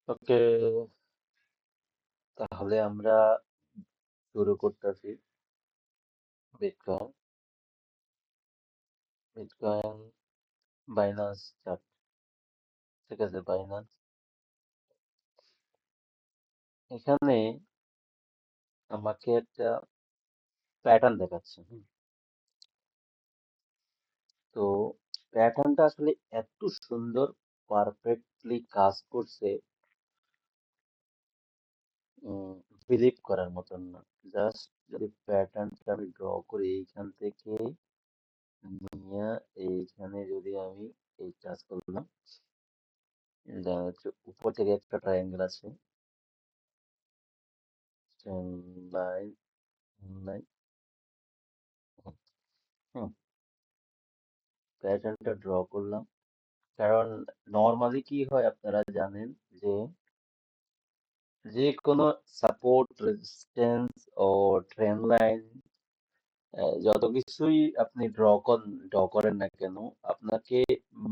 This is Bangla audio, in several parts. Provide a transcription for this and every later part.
ওকে, তাহলে আমরা শুরু করতেছি। Bitcoin bitcoin Binance chart. ঠিক আছে, বাইন্যান্স এখানে আমাকে একটা প্যাটার্ন দেখাচ্ছে। তো প্যাটার্নটা আসলে এত সুন্দর, পারফেক্টলি কাজ করছে, বিলিভ করার মতন না। জাস্ট যদি প্যাটার্নটা আমি ড্র করি এইখান থেকে নিয়ে এইখানে যদি আমি এই কাজ করলাম, দেখা যাচ্ছে উপর থেকে একটা ট্রায়াঙ্গেল আছে, লাইন লাইন, হুম, প্যাটার্নটা ড্র করলাম। কারণ নর্মালি কি হয় আপনারা জানেন যে যে কোনো সাপোর্ট, রেজিস্ট্যান্স ও ট্রেন্ড লাইন, যত কিছুই আপনি ড্র করেন না কেন, আপনাকে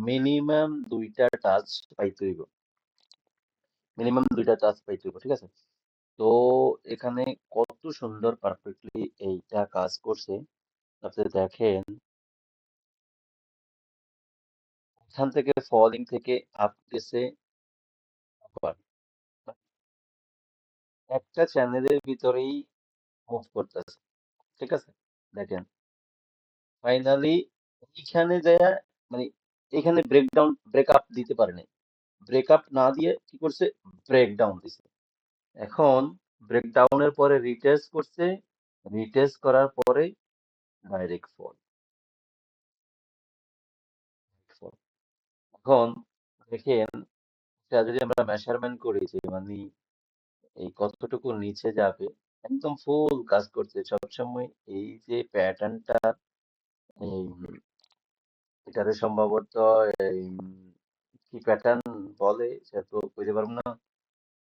মিনিমাম দুইটা টাচ পাইতে হইব। মিনিমাম দুইটা টাচ পাইতে হইব, ঠিক আছে? তো এখানে কত সুন্দর পারফেক্টলি এইটা কাজ করছে। আপনি দেখেন এখান থেকে ফলিং থেকে আপ গেছে আবার একটা চ্যানেলের ভিতরেই মুভ করতেছে, ঠিক আছে? দেখেন ফাইনালি এইখানে যায়, মানে এখানে ব্রেকআপ দিতে পারে নাই। ব্রেকআপ না দিয়ে কি করছে, ব্রেকডাউন দিছে। এখন ব্রেকডাউনের পরে রিটেস্ট করছে, রিটেস্ট করার পরে ডাইরেক্ট ফল। এখন দেখেন এটা যদি আমরা মেজারমেন্ট করি যে মানে এই কতটুকু নিচে যাবে, একদম ফুল কাজ করছে সবসময়। এই যে প্যাটার্নটা, এই এটারে সম্ভবত এই কি প্যাটার্ন বলে সেটা তো বুঝতে পারবো না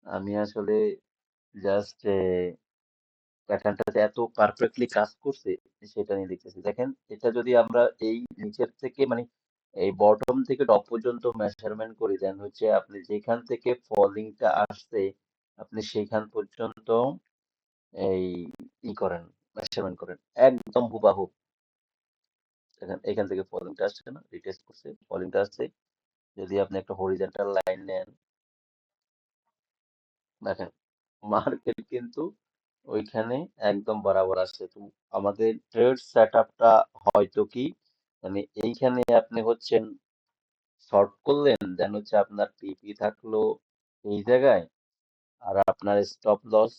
আমি আসলে। জাস্ট প্যাটার্নটাতে এত পারফেক্টলি কাজ করছে সেটা নিয়ে দেখতেছি। দেখেন এটা যদি আমরা এই নিচের থেকে মানে এই বটম থেকে টপ পর্যন্ত মেজারমেন্ট করি, দেন হচ্ছে আপনি যেখান থেকে ফলিংটা আসছে আপনি সেইখান পর্যন্ত এই ই করেন, মেজারমেন্ট করেন, একদম হুবাহুব। দেখেন এখান থেকে ফলিংটা আসছে না, রিটেস্ট করছে, ফলিংটা আসছে। যদি আপনি একটা হরিজন্টাল লাইন নেন, দেখেন মার্কেট কিন্তু ওইখানে একদম বরাবর আসছে। তো আমাদের ট্রেড সেট আপটা হয়তো কি মানে এইখানে আপনি হচ্ছেন শর্ট করলেন, দেন হচ্ছে আপনার টিপি থাকলো এই জায়গায়, আর আপনার স্টপ লস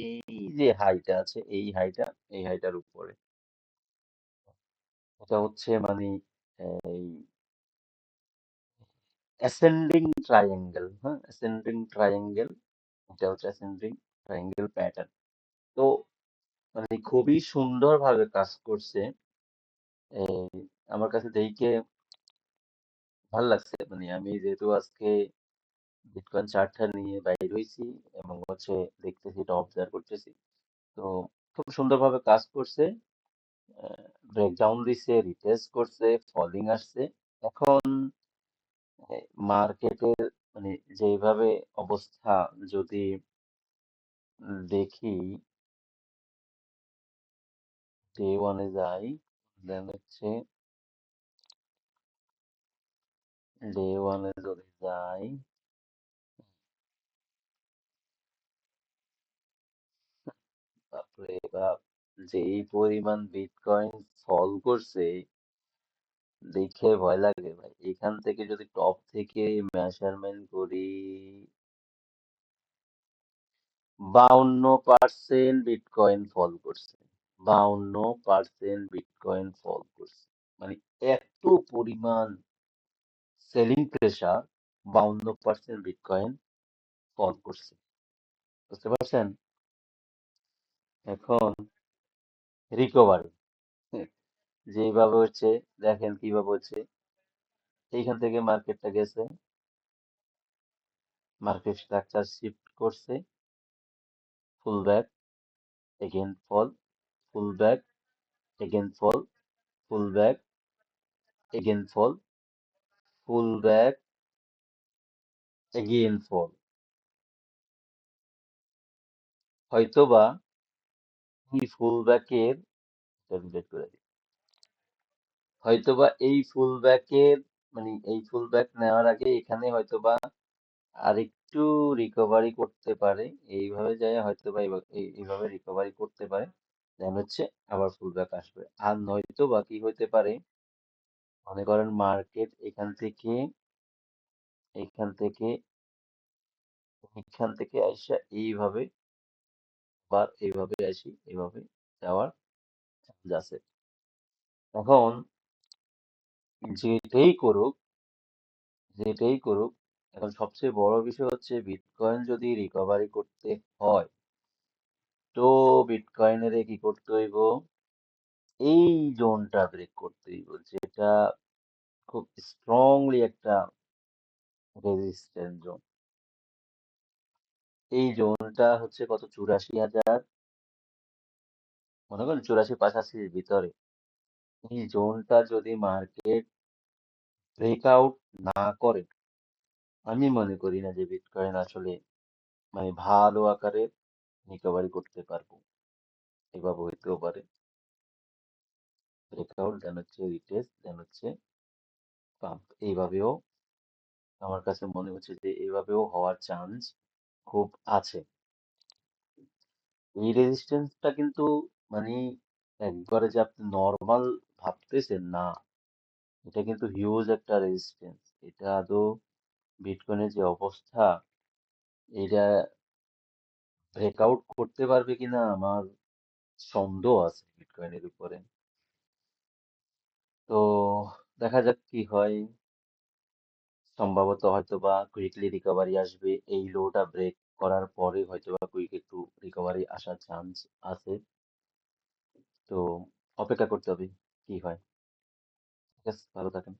এই যে হাইটা আছে, এই হাইটার উপরে। এটা হচ্ছে মানে এই অ্যাসেন্ডিং ট্রায়াঙ্গেল, হ্যাঁ, অ্যাসেন্ডিং ট্রায়াঙ্গেল। এটা হচ্ছে অ্যাসেন্ডিং ট্রায়াঙ্গেল প্যাটার্ন। তো মানে খুবই সুন্দরভাবে কাজ করছে। এই আমার কাছে দেখে ভালো লাগছে। মানে আমি যেহেতু আজকে বিটকয়েন চার্টটা নিয়ে বাইর হয়েছি এবং হচ্ছে দেখতেছি, এটা অবজার্ভ করতেছি, তো খুব সুন্দরভাবে কাজ করছে। ব্রেকডাউন দিছে, রিটেস্ট করছে, ফলিং আসছে। এখন মার্কেটের মানে যেভাবে অবস্থা, যদি দেখি ডে ওয়ানে যাই, দেন হচ্ছে ডে ওয়ানে যদি যাই, তারপরে বাপ, যেই পরিমাণ বিটকয়েন ফল করছে দেখে ভয় লাগে ভাই। এখান থেকে যদি টপ থেকে মেজারমেন্ট করি, 52% বিটকয়েন ফল করছে। 52% বিটকয়েন ফল করছে, মানে এত পরিমাণ সেলিং প্রেসার, 52% বিটকয়েন ফল করছে। বুঝতে পারছেন? এখন রিকভারি যেভাবে হচ্ছে, দেখেন কিভাবে হচ্ছে এইখান থেকে মার্কেটটা গেছে, মার্কেট স্ট্রাকচার শিফট করছে, ফুল ব্যাক, এগেন ফল, ফুল ব্যাক, এগেন ফল, ফুল ব্যাক, এগেন ফল, ফুল ব্যাক, এগেন ফল। হয়তোবা এই ফুল ব্যাকের ডিলিট করে দিই। হয়তোবা এই ফুল ব্যাকের মানে এই ফুল ব্যাক নেওয়ার আগে এখানে হয়তোবা আরেকটু রিকভারি করতে পারে, এইভাবে যায় হয়তোবা এইভাবে রিকভারি করতে পারে, দেন হচ্ছে আবার ফুল ব্যাক আসবে। আর নয়তো বা কি হইতে পারে, মনে করেন মার্কেট এখান থেকে এখান থেকে আইসা এইভাবে বা এইভাবে আসি, এইভাবে যাওয়ার চান্স আছে। এখন যেটাই করুক যেটাই করুক, এখন সবচেয়ে বড় বিষয় হচ্ছে বিটকয়েন যদি রিকভারি করতে হয়, তো বিটকয়েনের কি করতে হইব, এই জোনটা ব্রেক করতে হইব, যেটা খুব স্ট্রংলি একটা রেজিস্ট্যান্স জোন। এই জোনটা হচ্ছে কত, 84,000, মনে করেন 84-85 ভিতরে। এই জোনটা যদি মার্কেট ব্রেকআউট না করে, আমি মনে করি না যে বিটকয়েন আসলে মানে ভালো আকারে রিকভারি করতে পারবো। এভাবে হইতেও পারে, ব্রেকআউট দেন হচ্ছে রিটেস্ট দেন হচ্ছে পাম্প, এইভাবেও আমার কাছে মনে হচ্ছে যে এইভাবেও হওয়ার চান্স খুব আছে। এই রেজিস্ট্যান্সটা কিন্তু মানে একবারে যে আপনি নর্মাল ভাবতেছেন না, এটা কিন্তু হিউজ একটা রেজিস্ট্যান্স। এটা আদৌ বিটকয়েনের যে অবস্থা, এটা ব্রেকআউট করতে পারবে কিনা আমার সন্দেহ আছে বিটকয়েনের উপরে। তো দেখা যাক কি হয়, সম্ভবত হয়তোবা কুইকলি রিকভারি আসবে, এই লোটা ব্রেক করার পরে হয়তোবা কুইক একটু রিকভারি আসার চান্স আছে। তো অপেক্ষা করতে হবে কি হয়। ঠিক আছে, ভালো থাকেন।